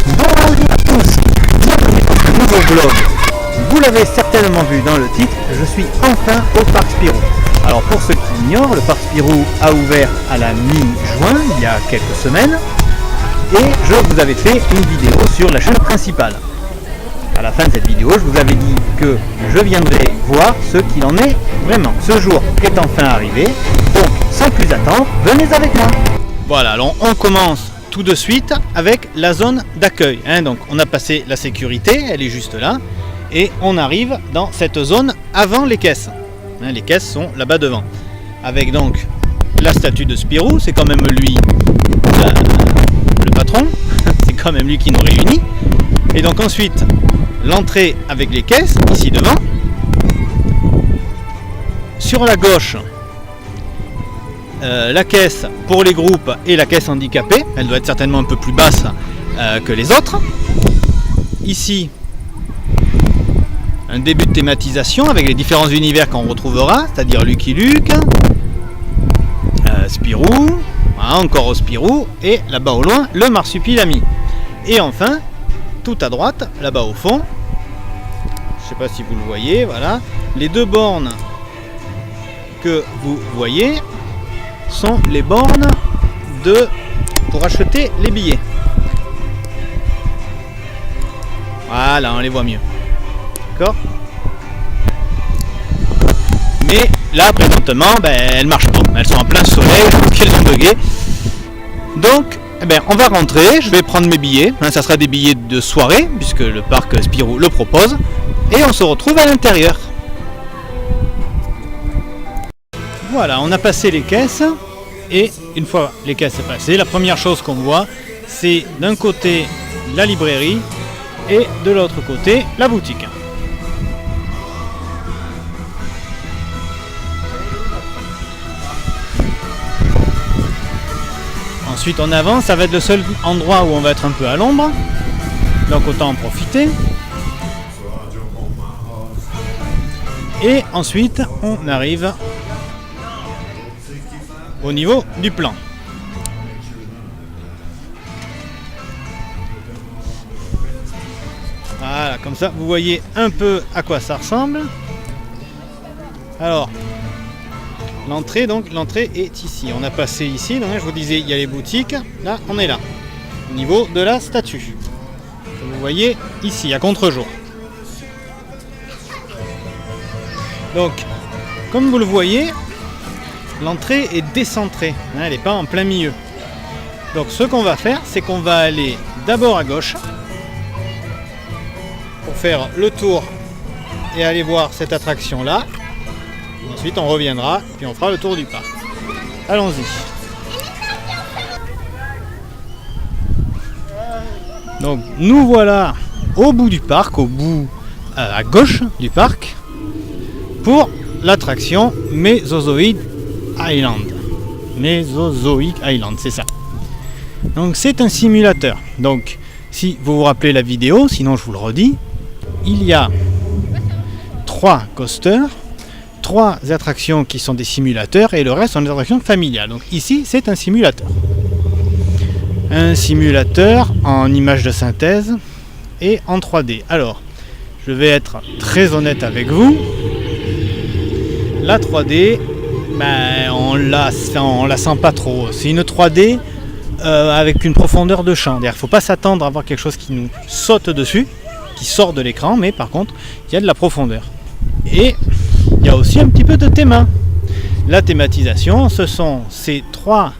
Bonjour à tous, bienvenue dans ce nouveau vlog. Vous l'avez certainement vu dans le titre, je suis enfin au Parc Spirou. Alors pour ceux qui ignorent, le Parc Spirou a ouvert à la mi-juin, il y a quelques semaines, et je vous avais fait une vidéo sur la chaîne principale. À la fin de cette vidéo, je vous avais dit que je viendrai voir ce qu'il en est vraiment. Ce jour est enfin arrivé, donc sans plus attendre, venez avec moi. Voilà, alors on commence tout de suite avec la zone d'accueil. Donc on a passé la sécurité, elle est juste là, et on arrive dans cette zone avant les caisses. Les caisses sont là-bas devant. Avec donc la statue de Spirou, c'est quand même lui le patron, c'est quand même lui qui nous réunit. Et donc ensuite, l'entrée avec les caisses, ici devant. Sur la gauche, la caisse pour les groupes et la caisse handicapée. Elle doit être certainement un peu plus basse que les autres. Ici, un début de thématisation avec les différents univers qu'on retrouvera, c'est-à-dire Lucky Luke, Spirou, encore Spirou, et là-bas au loin, le Marsupilami. Et enfin, tout à droite, là-bas au fond, je ne sais pas si vous le voyez, voilà, les deux bornes que vous voyez sont les bornes pour acheter les billets. Voilà, on les voit mieux. D'accord ? Mais là, présentement, elles marchent pas. Elles sont en plein soleil, je pense qu'elles ont bugué. Donc, on va rentrer, je vais prendre mes billets. Ça sera des billets de soirée, puisque le parc Spirou le propose. Et on se retrouve à l'intérieur. Voilà, on a passé les caisses. Et une fois les caisses passées, la première chose qu'on voit, c'est d'un côté la librairie et de l'autre côté la boutique. Ensuite on avance, ça va être le seul endroit où on va être un peu à l'ombre, donc autant en profiter. Et ensuite on arrive au niveau du plan. Voilà, comme ça vous voyez un peu à quoi ça ressemble. Alors, l'entrée est ici. On a passé ici, donc je vous disais, il y a les boutiques. Là, on est là, au niveau de la statue. Vous voyez ici, à contre-jour. Donc, comme vous le voyez, l'entrée est décentrée. Elle n'est pas en plein milieu. Donc, ce qu'on va faire, c'est qu'on va aller d'abord à gauche pour faire le tour et aller voir cette attraction-là. Ensuite, on reviendra, puis on fera le tour du parc. Allons-y. Donc, nous voilà au bout du parc, à gauche du parc, pour l'attraction Mesozoic Island. Mesozoic Island, c'est ça. Donc, c'est un simulateur. Donc, si vous vous rappelez la vidéo, sinon je vous le redis, il y a 3 coasters, 3 attractions qui sont des simulateurs et le reste sont des attractions familiales. Donc ici, c'est un simulateur. Un simulateur en image de synthèse et en 3D. Alors, je vais être très honnête avec vous. La 3D, on la sent pas trop. C'est une 3D avec une profondeur de champ. Il ne faut pas s'attendre à avoir quelque chose qui nous saute dessus, qui sort de l'écran, mais par contre, il y a de la profondeur. Et il y a aussi un petit peu de théma. La thématisation, ce sont ces 3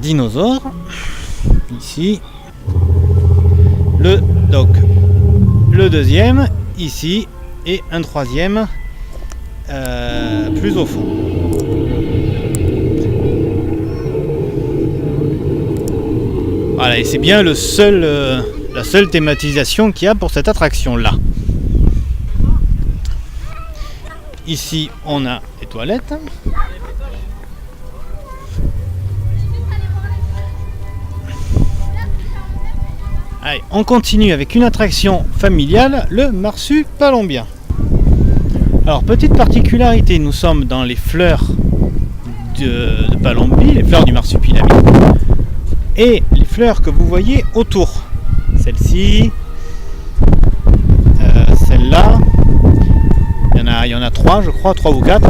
dinosaures. Ici. Le deuxième, ici. Et un troisième plus au fond. Voilà, et c'est bien la seule thématisation qu'il y a pour cette attraction-là. Ici, on a les toilettes. Allez, on continue avec une attraction familiale, le Marsupalombien. Alors, petite particularité, nous sommes dans les fleurs de Palombie, les fleurs du Marsupilami. Et les fleurs que vous voyez autour. Celle-ci, celle-là, il y en a 3 je crois, 3 ou 4.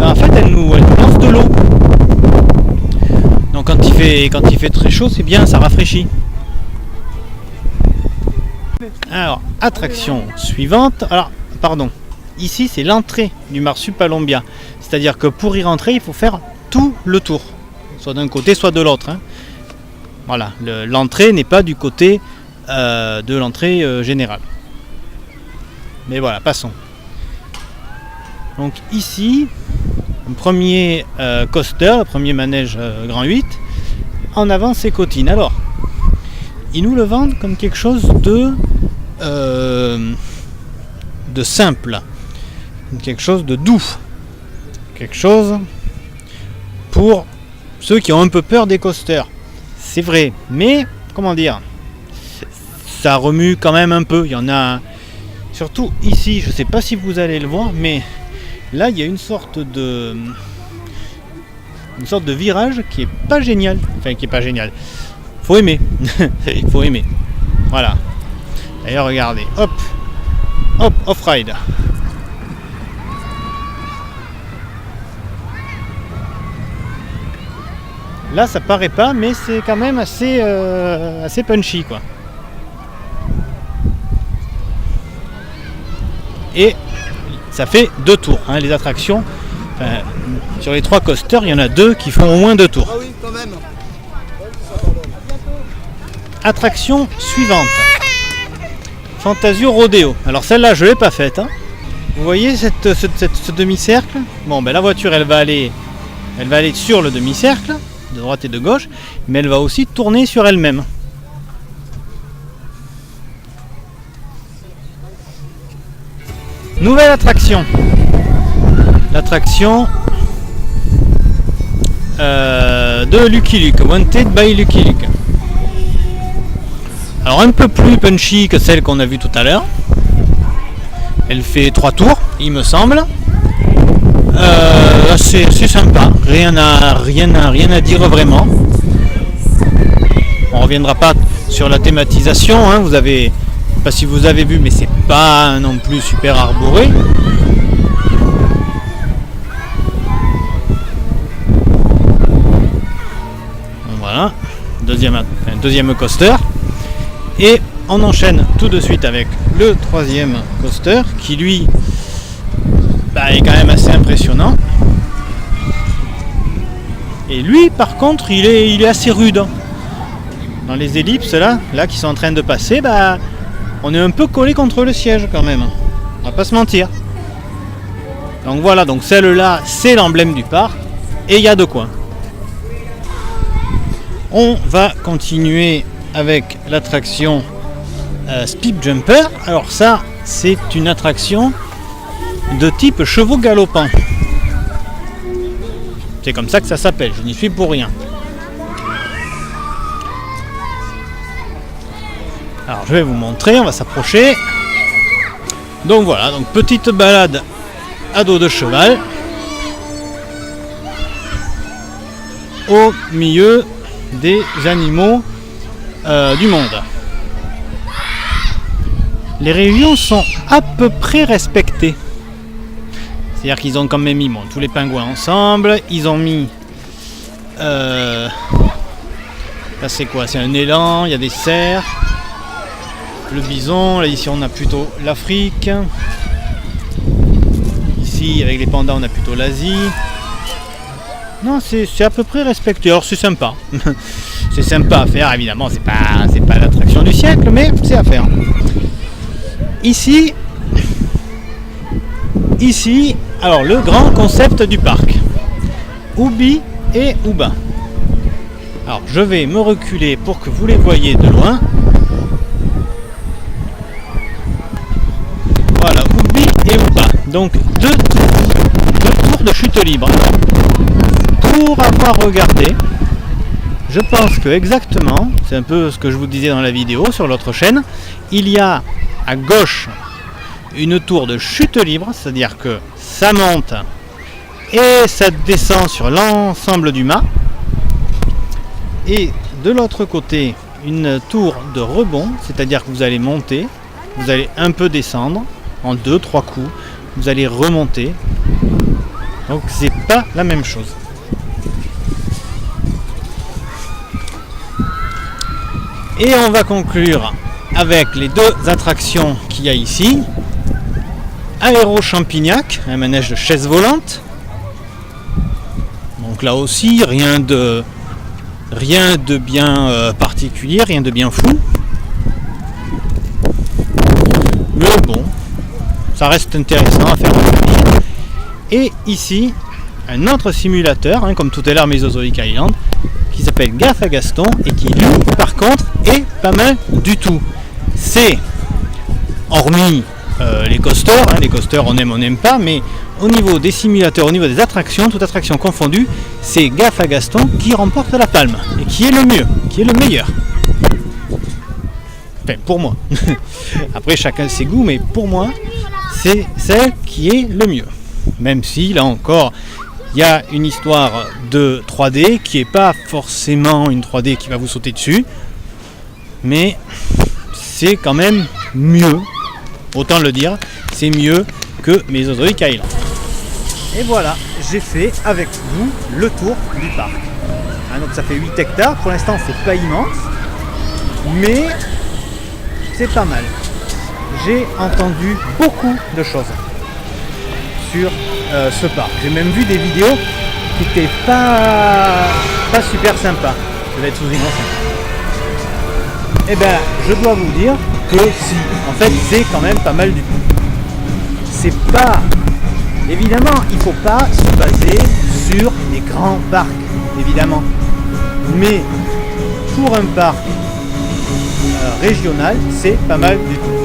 En fait elle nous lance de l'eau. Donc quand il fait très chaud, c'est bien, ça rafraîchit. Alors, attraction suivante. Alors, pardon, ici c'est l'entrée du Marsupalombia. C'est-à-dire que pour y rentrer, il faut faire tout le tour. Soit d'un côté, soit de l'autre. Hein. Voilà, l'entrée n'est pas du côté de l'entrée générale. Mais voilà, passons. Donc ici, le premier coaster, le premier manège grand 8, en avant c'est Cotine. Alors, ils nous le vendent comme quelque chose de simple, quelque chose de doux, quelque chose pour ceux qui ont un peu peur des coasters. C'est vrai, mais comment dire, ça remue quand même un peu. Il y en a, surtout ici, je ne sais pas si vous allez le voir, mais là il y a une sorte de virage qui est pas génial. Enfin, qui est pas génial. Faut aimer. Il faut aimer. Voilà. D'ailleurs, regardez. Hop. Hop, off-ride. Là, ça paraît pas, mais c'est quand même assez punchy, quoi. Et ça fait 2 tours, hein, les attractions. Enfin, sur les 3 coasters, il y en a 2 qui font au moins 2 tours. Ah oui, quand même. Attraction suivante. Fantasio Rodeo. Alors celle-là, je l'ai pas faite. Hein. Vous voyez ce demi-cercle. Bon, ben la voiture, elle va aller sur le demi-cercle, de droite et de gauche, mais elle va aussi tourner sur elle-même. Nouvelle attraction. L'attraction de Lucky Luke, Wanted by Lucky Luke. Alors un peu plus punchy que celle qu'on a vue tout à l'heure. Elle fait 3 tours, il me semble. C'est sympa, rien à dire vraiment. On reviendra pas sur la thématisation, hein. Vous avez, pas si vous avez vu, mais c'est pas non plus super arboré. Voilà, deuxième coaster. Et on enchaîne tout de suite avec le 3e coaster qui lui est quand même assez impressionnant. Et lui par contre il est assez rude. Dans les ellipses là qui sont en train de passer, on est un peu collé contre le siège quand même. On va pas se mentir. Donc voilà, donc celle-là c'est l'emblème du parc et il y a de quoi. On va continuer avec l'attraction Speed Jumper. Alors ça, c'est une attraction de type chevaux galopants. C'est comme ça que ça s'appelle, je n'y suis pour rien. Alors je vais vous montrer, on va s'approcher. Donc voilà, donc petite balade à dos de cheval au milieu des animaux du monde. Les régions sont à peu près respectées. C'est-à-dire qu'ils ont quand même mis tous les pingouins ensemble. Ils ont mis... là c'est quoi? C'est un élan, il y a des cerfs. Le bison, là ici on a plutôt l'Afrique. Ici avec les pandas on a plutôt l'Asie. Non, c'est à peu près respecté. Alors c'est sympa. C'est sympa à faire, évidemment, c'est pas l'attraction du siècle, mais c'est à faire. Ici, alors le grand concept du parc. Ubi et Uba. Alors je vais me reculer pour que vous les voyez de loin. Voilà, Ubi et Uba. Donc deux tours de chute libre. Pour avoir regardé, je pense que exactement, c'est un peu ce que je vous disais dans la vidéo sur l'autre chaîne, il y a à gauche une tour de chute libre, c'est-à-dire que ça monte et ça descend sur l'ensemble du mât. Et de l'autre côté une tour de rebond, c'est-à-dire que vous allez monter, vous allez un peu descendre en 2-3 coups, vous allez remonter. Donc c'est pas la même chose. Et on va conclure avec les deux attractions qu'il y a ici. Aéro Champignac, un manège de chaise volante. Donc là aussi, rien de bien particulier, rien de bien fou. Mais bon, ça reste intéressant à faire. Et ici, un autre simulateur, comme tout à l'heure Mesozoic Island, qui s'appelle Gaffe à Gaston et qui lui, par contre, est pas mal du tout. C'est, hormis les coasters on aime, on n'aime pas, mais au niveau des simulateurs, au niveau des attractions, toutes attractions confondues, c'est Gaffe à Gaston qui remporte la palme et qui est le mieux, qui est le meilleur. Enfin, pour moi. Après, chacun ses goûts, mais pour moi, c'est celle qui est le mieux. Même si, là encore, il y a une histoire de 3D qui n'est pas forcément une 3D qui va vous sauter dessus, mais c'est quand même mieux, autant le dire, c'est mieux que Mesozoic Island. Et voilà, j'ai fait avec vous le tour du parc. Donc ça fait 8 hectares, pour l'instant c'est pas immense, mais c'est pas mal. J'ai entendu beaucoup de choses sur ce parc. J'ai même vu des vidéos qui n'étaient pas super sympas. Je vais être sous innocent. Eh ben, je dois vous dire que si, en fait, c'est quand même pas mal du tout. C'est pas... Évidemment, il ne faut pas se baser sur les grands parcs, évidemment. Mais pour un parc régional, c'est pas mal du tout.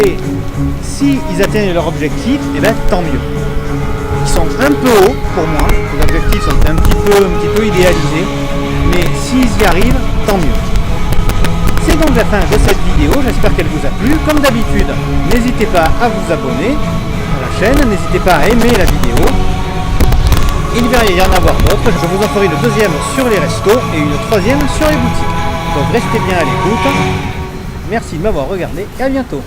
Et si ils atteignent leur objectif, eh ben, tant mieux. Ils sont un peu hauts pour moi, les objectifs sont un petit peu idéalisés, mais s'ils y arrivent, tant mieux. C'est donc la fin de cette vidéo, j'espère qu'elle vous a plu. Comme d'habitude, n'hésitez pas à vous abonner à la chaîne, n'hésitez pas à aimer la vidéo. Il va y en avoir d'autres, je vous en ferai une deuxième sur les restos et une troisième sur les boutiques. Donc restez bien à l'écoute. Merci de m'avoir regardé et à bientôt.